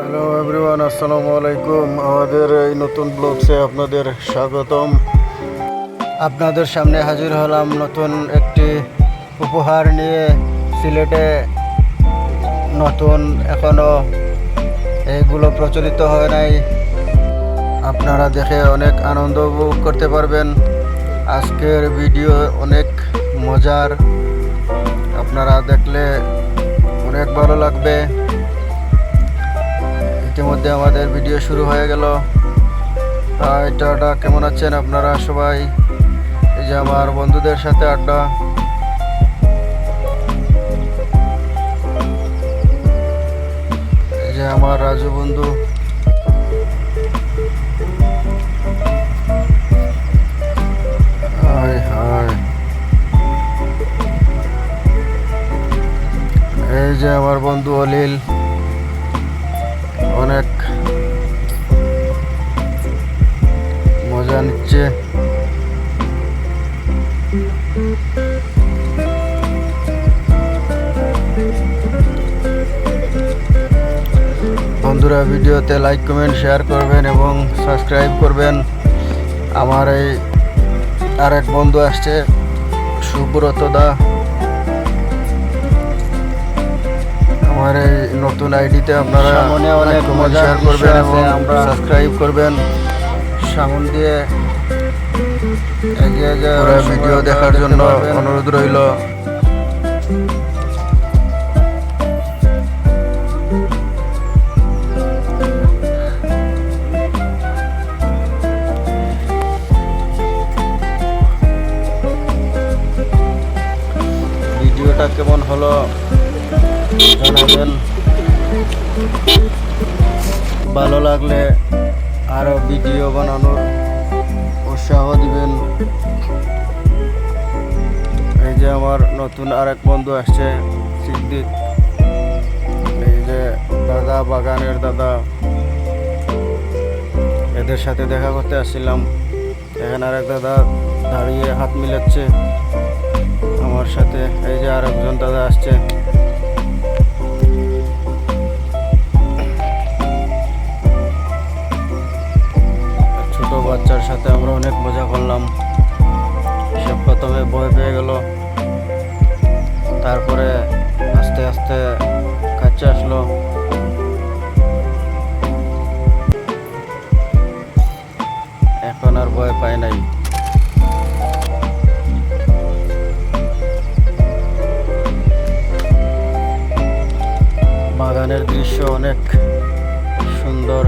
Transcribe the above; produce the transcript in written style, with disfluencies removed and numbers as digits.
Hello everyone, আসসালামু আলাইকুম। আমাদের এই নতুন ব্লগসে আপনাদের স্বাগতম। আপনাদের সামনে হাজির হলাম নতুন একটি উপহার নিয়ে। সিলেটে নতুন এখনো এইগুলো প্রচলিত হয় নাই, আপনারা দেখে অনেক আনন্দ উপভোগ করতে পারবেন। আজকের ভিডিও অনেক মজার, আপনারা দেখলে অনেক ভালো লাগবে। ইতিমধ্যে আমাদের ভিডিও শুরু হয়ে গেল। টাটা, কেমন আছেন আপনারা সবাই? এই যে আমার বন্ধুদের সাথে আড্ডা। এই যে আমার রাজু বন্ধু। High high. এই যে আমার বন্ধু অলিল, অনেক মজা নিচ্ছে। বন্ধুরা, ভিডিওতে লাইক কমেন্ট শেয়ার করবেন এবং সাবস্ক্রাইব করবেন। আমার এই আরেক বন্ধু আসছে, সুব্রত দা। আমার এই নতুন আইডিতে আপনারা অনেক মজা শেয়ার করবেন এবং সাবস্ক্রাইব করবেন। সামন দিয়ে এগিয়ে যাওয়ার ভিডিও দেখার জন্য অনুরোধ রইল। ভিডিওটা কেমন হলো জানাবেন। ভালো লাগলে আরো ভিডিও বানানোর উৎসাহ দিবেন। এই যে আমার নতুন আরেক বন্ধু আসছে, সিদ্দিক। এই যে দাদা, বাগানের দাদা, এদের সাথে দেখা করতে আসছিলাম। এখানে আরেক দাদা দাঁড়িয়ে হাত মিলাচ্ছে আমার সাথে। এই যে আরেকজন দাদা আসছে। ছোট বাচ্চার সাথে আমরা অনেক মজা করলাম। সে প্রথমে ভয় পেয়ে গেল, তারপরে আস্তে আস্তে কাছে আসলো। এখন আর ভয় পায় নাই। বাগানের দৃশ্য অনেক সুন্দর।